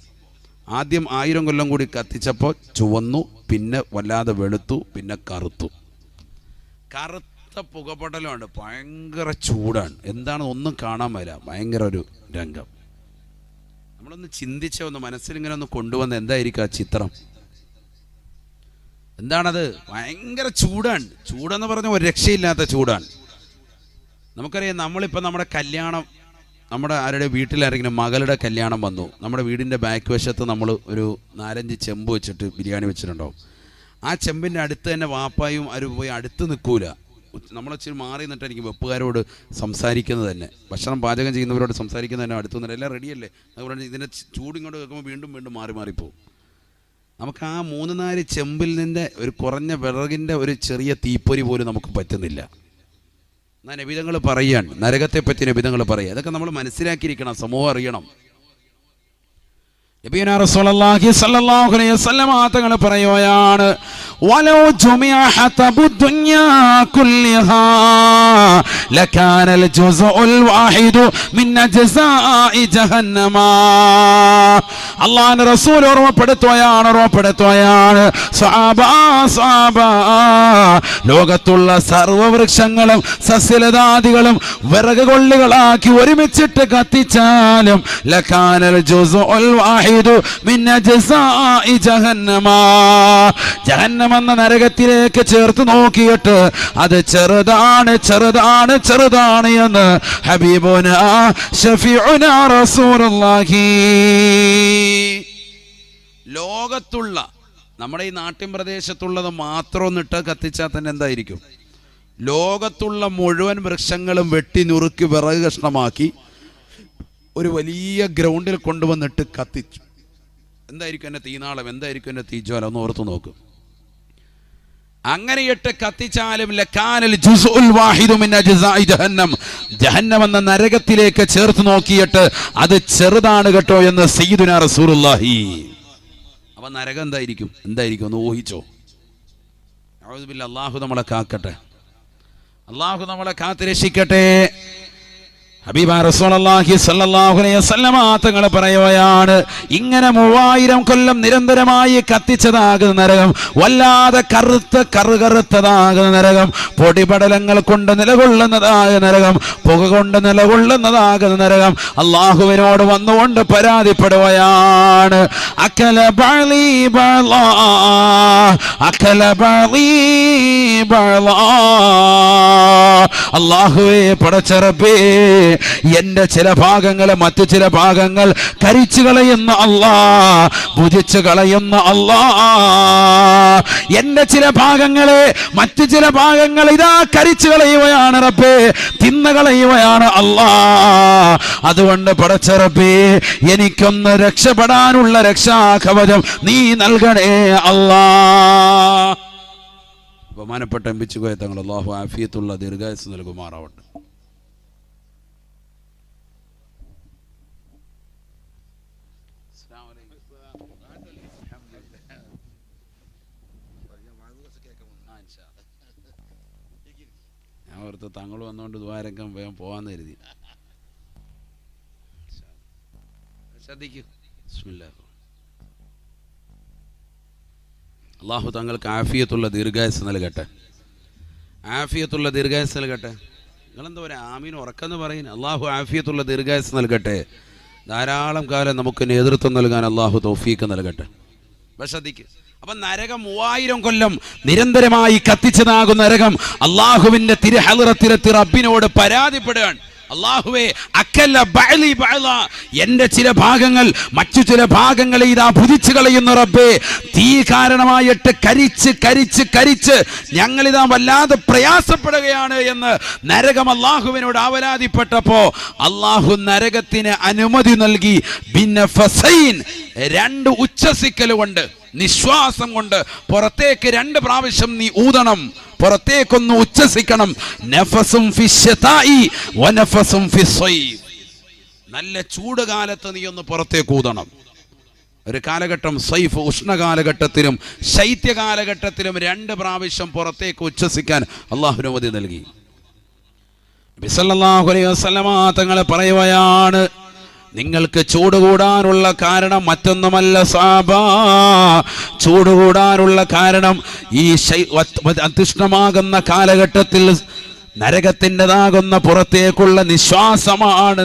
ആദ്യം 1000 കൊല്ലം കൂടി കത്തിച്ചപ്പോൾ ചുവന്നു, പിന്നെ വല്ലാതെ വെളുത്തു, പിന്നെ കറുത്ത പുകപടലമുണ്ട്. ഭയങ്കര ചൂടാണ്. എന്താണ് ഒന്നും കാണാൻ പറ്റില്ല, ഭയങ്കര ഒരു രംഗം. നമ്മളൊന്ന് ചിന്തിച്ച ഒന്ന് മനസ്സിലിങ്ങനെ ഒന്ന് കൊണ്ടുവന്ന് എന്തായിരിക്കും ആ ചിത്രം? എന്താണത്? ഭയങ്കര ചൂടാണ്. ചൂടെന്ന് പറഞ്ഞാൽ ഒരു രക്ഷയില്ലാത്ത ചൂടാണ്. നമുക്കറിയാം, നമ്മളിപ്പോൾ നമ്മുടെ കല്യാണം, നമ്മുടെ ആരുടെ വീട്ടിലാരെങ്കിലും മകളുടെ കല്യാണം വന്നു, നമ്മുടെ വീടിൻ്റെ ബാക്ക് വശത്ത് നമ്മൾ ഒരു 4-5 ചെമ്പ് വെച്ചിട്ട് ബിരിയാണി വെച്ചിട്ടുണ്ടാവും. ആ ചെമ്പിൻ്റെ അടുത്ത് തന്നെ വാപ്പായും അവർ പോയി അടുത്ത് നിൽക്കൂല. നമ്മളിച്ചിരി മാറി നിന്നിട്ടായിരിക്കും വെപ്പുകാരോട് സംസാരിക്കുന്നത് തന്നെ, ഭക്ഷണം പാചകം ചെയ്യുന്നവരോട് സംസാരിക്കുന്നത് തന്നെ അടുത്ത് നിന്നിട്ട് എല്ലാം റെഡിയല്ലേ, അതുകൊണ്ട് ഇതിൻ്റെ ചൂടിങ്ങോട്ട് കേൾക്കുമ്പോൾ വീണ്ടും മാറിപ്പോവും. നമുക്ക് ആ 3-4 ചെമ്പിൽ നിന്ന് ഒരു കുറഞ്ഞ വിറകിൻ്റെ ഒരു ചെറിയ തീപ്പൊരി പോലും നമുക്ക് പറ്റുന്നില്ല. എന്നാൽ നബിതങ്ങൾ പറയുകയാണ്, നരകത്തെപ്പറ്റി നബിതങ്ങൾ പറയുക. അതൊക്കെ നമ്മൾ മനസ്സിലാക്കിയിരിക്കണം, സമൂഹം അറിയണം. നബിയുനാ റസൂലുള്ളാഹി സ്വല്ലല്ലാഹു അലൈഹി വസല്ലം തങ്ങൾ പറയുകയാണ്, വലൗ ജുമിഅ ഹതബു ദുനിയാ കുല്ലിഹാ ലകാനൽ ജുസ്ഉൽ വാഹിദു മിൻ അജ്സാഇ ജഹന്നമ. അല്ലാഹുവിന്റെ റസൂൽ ഓർമ്മപ്പെടുത്തുകയാണ്, സ്വഹാബ, ലോകത്തുള്ള സർവവൃക്ഷങ്ങളും സസ്യലതാദികളും വിറക് കൊള്ളികളാക്കി ഒരുമിച്ചിട്ട് കത്തിച്ചാലും ലകാനൽ ജുസ്ഉൽ വാഹിദ് വാഹിദു മിൻ അജ്സാഇ ജഹന്നമ. ജഹന്നം എന്ന നരകത്തിലേക്ക് ചേർത്ത് നോക്കിയിട്ട് അത് ചെറുതാണ് ചെറുതാണ് ചെറുതാണ് എന്ന് ഹബീബുനാ ശഫീഉനാ റസൂലുള്ളാഹി. ലോകത്തുള്ള നമ്മുടെ ഈ നാട്ടിൻ പ്രദേശത്തുള്ളത് മാത്രം ഒന്നിട്ട് കത്തിച്ചാൽ തന്നെ എന്തായിരിക്കും? ലോകത്തുള്ള മുഴുവൻ വൃക്ഷങ്ങളും വെട്ടി നുറുക്കി വിറക് കഷ്ണമാക്കി ഒരു വലിയ ഗ്രൗണ്ടിൽ കൊണ്ടുവന്നിട്ട് കത്തിച്ചു. എന്തായിരിക്കും എൻ്റെ തീനാളം, എന്തായിരിക്കും എൻ്റെ തീജ്വാല? ഒന്ന് ഓർത്തു നോക്കും. അങ്ങനെയിട്ട് കത്തിച്ചാലും ലക്കാനൽ ജുസ്ഉൽ വാഹിദു മിൻ അജ്സാഇ ജഹന്നം, ജഹന്നം എന്ന നരകത്തിലേക്ക് ചേർത്ത് നോക്കിയിട്ട് അത് ചെറുതാണ് കേട്ടോ എന്ന് സയ്യിദുനാ റസൂലുള്ളാഹി. അപ്പൊ നരകം എന്തായിരിക്കും? എന്തായിരിക്കും ഒന്ന് ഊഹിച്ചോ. അഊദു ബില്ലാഹ്. അല്ലാഹു നമ്മളെ കാക്കട്ടെ, അല്ലാഹു നമ്മളെ കാത്ത് രക്ഷിക്കട്ടെ. ഹബീബാ റസൂലുള്ളാഹി സ്വല്ലല്ലാഹു അലൈഹി വസല്ലമ തങ്ങൾ പറയുകയാണ്, ഇങ്ങനെ 3000 കൊല്ലം നിരന്തരമായി കത്തിച്ചതാകുന്ന നരകം, വല്ലാതെ കറുത്തതാകുന്ന നരകം, പൊടിപടലങ്ങൾ കൊണ്ട് നിലകൊള്ളുന്നതാകുന്ന നരകം, പുക കൊണ്ട് നിലകൊള്ളുന്നതാകുന്ന നരകം അള്ളാഹുവിനോട് വന്നുകൊണ്ട് പരാതിപ്പെടുകയാണ്. അകല ബഅലി ബഅലാ, അകല ബഅലി ബഅലാ. അല്ലാഹുവേ, പടച്ച റബ്ബേ, എന്റെ ചില ഭാഗങ്ങളെ മറ്റു ചില ഭാഗങ്ങൾ കരിച്ചു കളയുന്ന അല്ലാ, ഭുജിച്ചു കളയുന്ന അല്ലാ. എന്റെ ചില ഭാഗങ്ങളെ മറ്റു ചില ഭാഗങ്ങൾ ഇതാ കരിച്ചു കളയുകയാണ് റബ്ബേ, തിന്നു കളയുകയാണ് അല്ലാ. അതുകൊണ്ട് പടച്ച റബ്ബേ, എനിക്കൊന്ന് രക്ഷപ്പെടാനുള്ള രക്ഷാകവചം നീ നൽകണേ അല്ലാ. ബഹുമാനപ്പെട്ട എംപിച്ചുകോയ തങ്ങൾ അല്ലാഹു ആഫിയത്തുള്ള ദീർഘായുസ്സ് നൽകുമാറാവട്ടെ. ഞാൻ ഓർത്ത് തങ്ങൾ വന്നുകൊണ്ട് ദ്വാരക്കം വേഗം പോകാൻ കരുതി. ശ്രദ്ധിക്കൂ. ബിസ്മില്ലാഹ്. അള്ളാഹു തങ്ങൾക്ക് ആഫിയത്തുള്ള ദീർഘായുസ്സ് നൽകട്ടെ, ആഫിയത്തുള്ള ദീർഘായുസ്സ് നൽകട്ടെ. നിങ്ങളെന്താ ഒരു ആമീൻ ഉറക്കെന്ന് പറയുന്നത്? അള്ളാഹു ആഫിയത്തുള്ള ദീർഘായുസ്സ് നൽകട്ടെ. ധാരാളം കാലം നമുക്ക് നേതൃത്വം നൽകാൻ അള്ളാഹു തൗഫീക്ക് നൽകട്ടെ. ശ്രദ്ധിക്ക്. അപ്പൊ നരകം 3000 കൊല്ലം നിരന്തരമായി കത്തിച്ചതാകുന്ന നരകം അള്ളാഹുവിന്റെ തിരുഹളറത്തിലെത്തി റബ്ബിനോട് പരാതിപ്പെടുകയാണ്. അല്ലാഹുവേ, അക്കല ബഅലി ബഅല, എന്റെ ചില ഭാഗങ്ങൾ മറ്റു ചില ഭാഗങ്ങളെ ഇതാ ഭുജിച്ചു കളയുന്ന റബ്ബേ, തീ കാരണമായിട്ട് കരിച്ച് കരിച്ച് കരിച്ച് ഞങ്ങളിതാ വല്ലാതെ പ്രയാസപ്പെടുകയാണ് എന്ന് നരകം അള്ളാഹുവിനോട് ആവലാതിപ്പെട്ടപ്പോ അള്ളാഹു നരകത്തിന് അനുമതി നൽകി. ബിന്നഫസൈൻ, 2 ഉച്ചസിക്കൽ കൊണ്ട്, നിശ്വാസം കൊണ്ട് പുറത്തേക്ക് 2 പ്രാവശ്യം നീ ഊതണം, പുറത്തേക്കൊന്ന് ഉച്ചസിക്കണം. നഫസും ഫിശ്ശതാഇ വനഫസും ഫിസ്സൈഫ്, നല്ല ചൂട് കാലത്ത് നീ ഒന്ന് പുറത്തേക്ക് ഊതണം. ഒരു കാലഘട്ടം സൈഫ്, ഉഷ്ണകാലഘട്ടത്തിലും ശൈത്യകാലഘട്ടത്തിലും 2 പ്രാവശ്യം പുറത്തേക്ക് ഉച്ചസിക്കാൻ അള്ളാഹു അനുമതി നൽകി. നബി സല്ലല്ലാഹു അലൈഹി വസല്ലമ തങ്ങൾ പറയുകയാണ്, നിങ്ങൾക്ക് ചൂട് കൂടാനുള്ള കാരണം മറ്റൊന്നുമല്ല സഹാബാ, ചൂട് കൂടാനുള്ള കാരണം ഈ അത്യുഷ്ണമാകുന്ന കാലഘട്ടത്തിൽ നരകത്തിൻ്റെതാകുന്ന പുറത്തേക്കുള്ള നിശ്വാസമാണ്.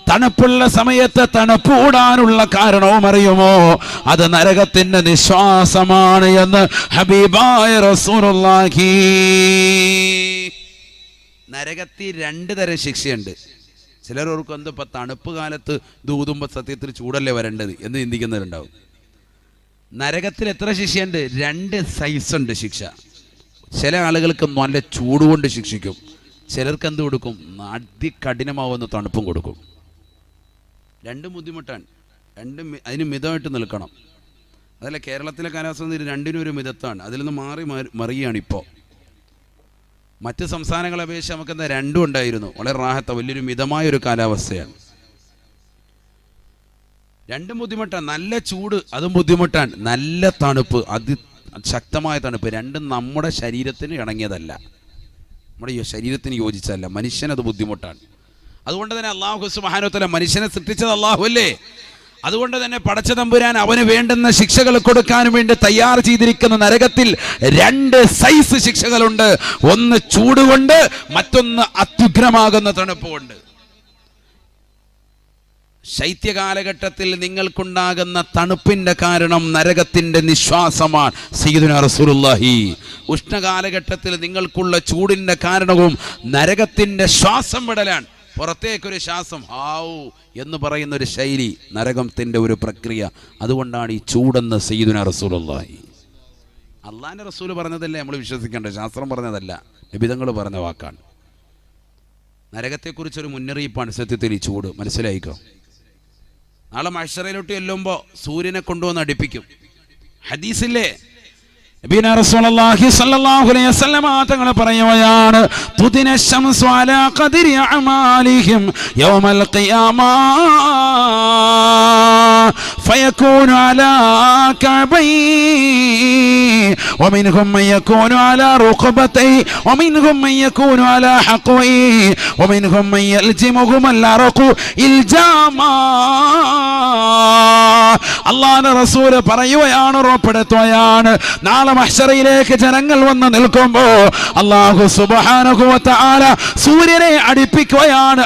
തണുപ്പുള്ള സമയത്ത് തണുപ്പ് കൂടാനുള്ള കാരണവും അറിയുമോ? അത് നരകത്തിന്റെ നിശ്വാസമാണ് എന്ന് ഹബീബായ റസൂലുള്ളാഹി. നരകത്തിൽ 2 തരം ശിക്ഷയുണ്ട്. ചിലർക്ക് എന്ത് ഇപ്പം തണുപ്പ് കാലത്ത് ദൂതുമ്പോൾ സത്യത്തിൽ ചൂടല്ലേ വരേണ്ടത് എന്ന് ചിന്തിക്കുന്നവരുണ്ടാവും. നരകത്തിൽ എത്ര ശിക്ഷയുണ്ട്? 2 സൈസ് ഉണ്ട് ശിക്ഷ. ചില ആളുകൾക്ക് നല്ല ചൂടുകൊണ്ട് ശിക്ഷിക്കും, ചിലർക്ക് എന്ത് കൊടുക്കും? അതികഠിനമാവുന്ന തണുപ്പും കൊടുക്കും. 2 ബുദ്ധിമുട്ടാണ്. 2 അതിന് മിതമായിട്ട് നിൽക്കണം. അതല്ല കേരളത്തിലെ കാലാവസ്ഥ 2നും ഒരു മിതത്താണ്. അതിൽ നിന്ന് മറിയാണ് ഇപ്പോൾ. മറ്റ് സംസ്ഥാനങ്ങളെ അപേക്ഷിച്ച് നമുക്കെന്താ 2 ഉണ്ടായിരുന്നു. വളരെ റാഹത്ത, വലിയൊരു മിതമായൊരു കാലാവസ്ഥയാണ്. 2 ബുദ്ധിമുട്ടാണ്. നല്ല ചൂട്, അതും ബുദ്ധിമുട്ടാണ്. നല്ല തണുപ്പ്, അതിശക്തമായ തണുപ്പ്, 2 നമ്മുടെ ശരീരത്തിന് ഇണങ്ങിയതല്ല, നമ്മുടെ ശരീരത്തിന് യോജിച്ചതല്ല. മനുഷ്യനത് ബുദ്ധിമുട്ടാണ്. അതുകൊണ്ട് തന്നെ അല്ലാഹു സുബ്ഹാനഹു വ തആല മനുഷ്യനെ സൃഷ്ടിച്ചത് അല്ലാഹു അല്ലേ? അതുകൊണ്ട് തന്നെ പടച്ച തമ്പുരാൻ അവന് വേണ്ടുന്ന ശിക്ഷകൾ കൊടുക്കാൻ വേണ്ടി തയ്യാർ ചെയ്തിരിക്കുന്ന നരകത്തിൽ 2 സൈസ് ശിക്ഷകളുണ്ട്. ഒന്ന് ചൂടുകൊണ്ട്, മറ്റൊന്ന് അത്യുഗ്രമാകുന്ന തണുപ്പ് കൊണ്ട്. ശൈത്യകാലഘട്ടത്തിൽ നിങ്ങൾക്കുണ്ടാകുന്ന തണുപ്പിന്റെ കാരണം നരകത്തിന്റെ നിശ്വാസമാണ് സയ്യിദുനാ റസൂലുള്ളാഹി. ഉഷ്ണകാലഘട്ടത്തിൽ നിങ്ങൾക്കുള്ള ചൂടിന്റെ കാരണവും നരകത്തിന്റെ ശ്വാസം വിടലാണ്. പുറത്തേക്കൊരു ശ്വാസം ഹാവൂ എന്ന് പറയുന്ന ഒരു ശൈലി നരകത്തിന്റെ ഒരു പ്രക്രിയ. അതുകൊണ്ടാണ് ഈ ചൂടെന്ന് സയ്യിദുനാ റസൂലുള്ളാഹി. അള്ളാന്റെ റസൂൽ പറഞ്ഞതല്ലേ നമ്മൾ വിശ്വസിക്കേണ്ടത്, ശാസ്ത്രം പറഞ്ഞതല്ല, നബിതങ്ങൾ പറഞ്ഞ വാക്കാണ്. നരകത്തെക്കുറിച്ചൊരു മുന്നറിയിപ്പാണ് സത്യത്തിൽ ഈ ചൂട്. മനസ്സിലായിക്കോ. നാളെ മഹ്ശറയിലോട്ട് ചെല്ലുമ്പോൾ സൂര്യനെ കൊണ്ടുവന്ന് അടുപ്പിക്കും. ഹദീസില്ലേ, നബിയുനാ റസൂലുള്ളാഹി സ്വല്ലല്ലാഹു അലൈഹി വസല്ലം തങ്ങൾ പറയുകയാണ്, തുദിന ശംസു അലാ ഖദരി അഅമാലിഹിം യൗമൽ ഖിയാമ ഫയകൂനു അലാ കഅബൈ ومنهم من يكون على ركبتي ومنهم من يكون على حقوي ومنهم من يلجمهم العرق الجاما. അല്ലാഹുവിന്റെ റസൂൽ പറയുകയാണ്, ഉറപ്പെടുത്തുകയാണ്, നാളെ മഹ്ശറയിലേക്ക് ജനങ്ങൾ വന്ന് നിൽക്കുമ്പോൾ അല്ലാഹു സുബ്ഹാനഹു വ തആല സൂര്യനെ അടുപ്പിക്കുകയാണ്.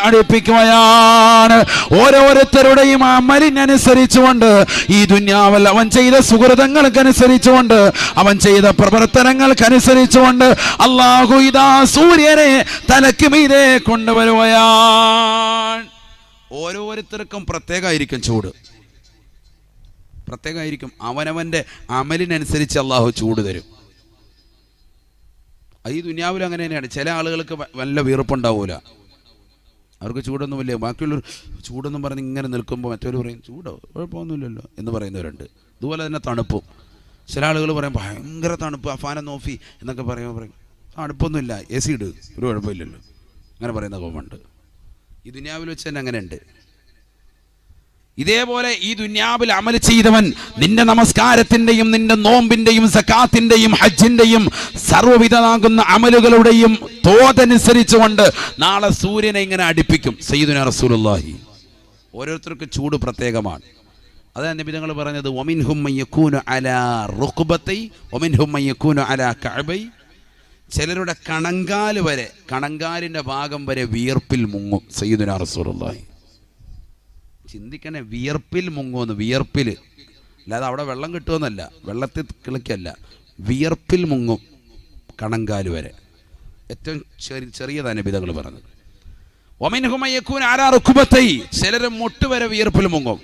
ഓരോരുത്തരുടെയും അമലിനനുസരിച്ചുകൊണ്ട്, ഈ ദുനിയാവിൽ അവൻ ചെയ്ത സുഹൃതങ്ങൾക്കനുസരിച്ചുകൊണ്ട്, അവൻ ചെയ്ത പ്രവർത്തനങ്ങൾക്കനുസരിച്ചുകൊണ്ട് അല്ലാഹു ഇതാ സൂര്യനെ തലക്ക് മീതെ കൊണ്ടുവരുകയാണ്. ഓരോരുത്തർക്കും പ്രത്യേകമായിരിക്കും ചൂട്, പ്രത്യേകമായിരിക്കും. അവനവൻ്റെ അമലിനനുസരിച്ച് അള്ളാഹു ചൂട് തരും. ഈ ദുനിയാവിൽ അങ്ങനെ തന്നെയാണ്. ചില ആളുകൾക്ക് വല്ല വീർപ്പുണ്ടാവൂല, അവർക്ക് ചൂടൊന്നുമില്ല. ബാക്കിയുള്ളവർ ചൂടെന്നും പറഞ്ഞ് ഇങ്ങനെ നിൽക്കുമ്പോൾ മറ്റൊരു പറയും ചൂടോ കുഴപ്പമൊന്നുമില്ലല്ലോ എന്ന് പറയുന്നവരുണ്ട്. ഇതുപോലെ തന്നെ തണുപ്പും. ചില ആളുകൾ പറയും ഭയങ്കര തണുപ്പ്, ഫാനെ നോക്കി എന്നൊക്കെ പറയും തണുപ്പൊന്നുമില്ല, AC ഇട്, ഒരു കുഴപ്പമില്ലല്ലോ, അങ്ങനെ പറയുന്ന കോമുണ്ട്. ഈ ദുനിയാവിൽ വെച്ച് തന്നെ അങ്ങനെ ഉണ്ട്. ഇതേപോലെ ഈ ദുനിയാവിൽ അമൽ ചെയ്തവൻ നിന്റെ നമസ്കാരത്തിൻ്റെയും നിന്റെ നോമ്പിൻ്റെയും സക്കാത്തിൻ്റെയും ഹജ്ജിൻ്റെയും സർവ്വവിധമാകുന്ന അമലുകളുടെയും തോതനുസരിച്ചുകൊണ്ട് നാളെ സൂര്യനെ ഇങ്ങനെ അടുപ്പിക്കും സയ്യിദുനാ റസൂലുള്ളാഹി. ഓരോരുത്തർക്കും ചൂട് പ്രത്യേകമാണ്. അതാണ് നബി തങ്ങൾ പറഞ്ഞത്, വമിൻഹും മൻ യകൂനു അലാ റുക്ബതൈ വമിൻഹും മൻ യകൂനു അലാ കഅബൈ. ചിലരുടെ കണങ്കാല് വരെ, കണങ്കാലിൻ്റെ ഭാഗം വരെ വിയർപ്പിൽ മുങ്ങും സയ്യിദുനാ റസൂലുള്ളാഹി. ചിന്തിക്കണേ, വിയർപ്പിൽ മുങ്ങുമെന്ന്. വിയർപ്പിൽ, അല്ലാതെ അവിടെ വെള്ളം കിട്ടുമെന്നല്ല, വെള്ളത്തിൽ കിളിക്കല്ല, വിയർപ്പിൽ മുങ്ങും കണങ്കാല് വരെ. ഏറ്റവും ചെറിയതാണ് നബി തങ്ങൾ പറഞ്ഞത്. വമിൻഹും മൻ യകൂനു അലാ റുക്ബതൈ. ചിലർ മുട്ട് വരെ വിയർപ്പിൽ മുങ്ങും,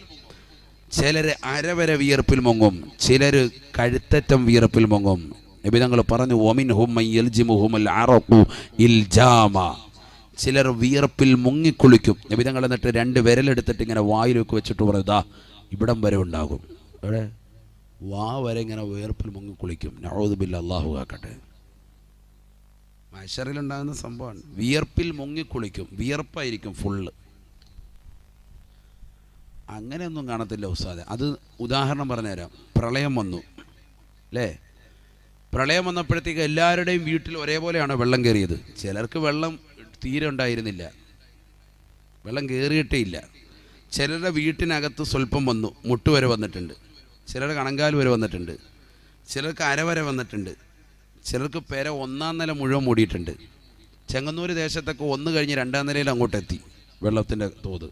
ചിലർ അരവരെ വിയർപ്പിൽ മുങ്ങും, ചിലർ കഴുത്തറ്റം വിയർപ്പിൽ മുങ്ങും. നബി തങ്ങൾ പറഞ്ഞു, വമിൻഹും മൻ യൽജിമുഹുൽ അറഖു ഇൽജാമ. ചിലർ വിയർപ്പിൽ മുങ്ങിക്കുളിക്കും. നബി തങ്ങൾ എന്നിട്ട് 2 വിരലെടുത്തിട്ട് ഇങ്ങനെ വായിലേക്ക് വെച്ചിട്ട് പറയും, ദാ ഇവിടം വരെ ഉണ്ടാകും, അവിടെ വാ വരെ ഇങ്ങനെ വിയർപ്പിൽ മുങ്ങിക്കുളിക്കും. നഊദു ബില്ലാഹ്, അല്ലാഹു കാക്കട്ടെ. മഹ്ശറിലുണ്ടാകുന്ന സംഭവമാണ്. വിയർപ്പിൽ മുങ്ങിക്കുളിക്കും, വിയർപ്പായിരിക്കും ഫുള്ള്. അങ്ങനെയൊന്നും കാണത്തില്ല ഉസ്താദെ. അത് ഉദാഹരണം പറഞ്ഞുതരാം. പ്രളയം വന്നു അല്ലേ? പ്രളയം വന്നപ്പോഴത്തേക്ക് എല്ലാവരുടെയും വീട്ടിൽ ഒരേപോലെയാണ് വെള്ളം കയറിയത്. ചിലർക്ക് വെള്ളം തീരെ ഉണ്ടായിരുന്നില്ല, വെള്ളം കയറിയിട്ടേ ഇല്ല. ചിലരുടെ വീട്ടിനകത്ത് സ്വല്പം വന്നു, മുട്ട് വരെ വന്നിട്ടുണ്ട്. ചിലരുടെ കണങ്കാൽ വരെ വന്നിട്ടുണ്ട്. ചിലർക്ക് അരവരെ വന്നിട്ടുണ്ട്. ചിലർക്ക് പെര 1-ാം നില മുഴുവൻ മൂടിയിട്ടുണ്ട്. ചെങ്ങന്നൂർ ദേശത്തൊക്കെ 1 കഴിഞ്ഞ് 2-ാം നിലയിൽ അങ്ങോട്ടെത്തി വെള്ളത്തിൻ്റെ തോത്.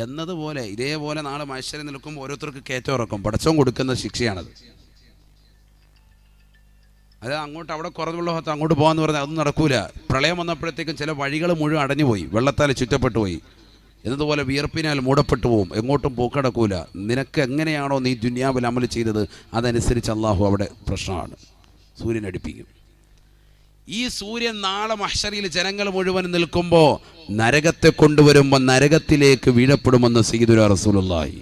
എന്നതുപോലെ ഇതേപോലെ നാളെ മനുഷ്യരെ നിൽക്കുമ്പോൾ ഓരോരുത്തർക്ക് കയറ്റം ഇറക്കും. പടച്ചോൻ കൊടുക്കുന്ന ശിക്ഷയാണത്. അത് അങ്ങോട്ട് അവിടെ കുറവുള്ള ഭാഗത്ത് അങ്ങോട്ട് പോകാമെന്ന് പറഞ്ഞാൽ അതൊന്നും നടക്കൂല. പ്രളയം വന്നപ്പോഴത്തേക്കും ചില വഴികൾ മുഴുവൻ അടഞ്ഞുപോയി, വെള്ളത്താൽ ചുറ്റപ്പെട്ടു പോയി. എന്നതുപോലെ വിയർപ്പിനാൽ മൂടപ്പെട്ടു പോവും, എങ്ങോട്ടും പോക്കടക്കൂല. നിനക്ക് എങ്ങനെയാണോ നീ ദുനിയാവിൽ അമൽ ചെയ്തത് അതനുസരിച്ച് അള്ളാഹു അവിടെ പ്രശ്നമാണ്, സൂര്യൻ അടുപ്പിക്കും. ഈ സൂര്യൻ നാളെ മഹ്ശറിൽ ജനങ്ങൾ മുഴുവൻ നിൽക്കുമ്പോൾ നരകത്തെ കൊണ്ടുവരുമ്പോൾ നരകത്തിലേക്ക് വീഴപ്പെടുമെന്ന് സയ്യിദുനാ റസൂലുള്ളാഹി.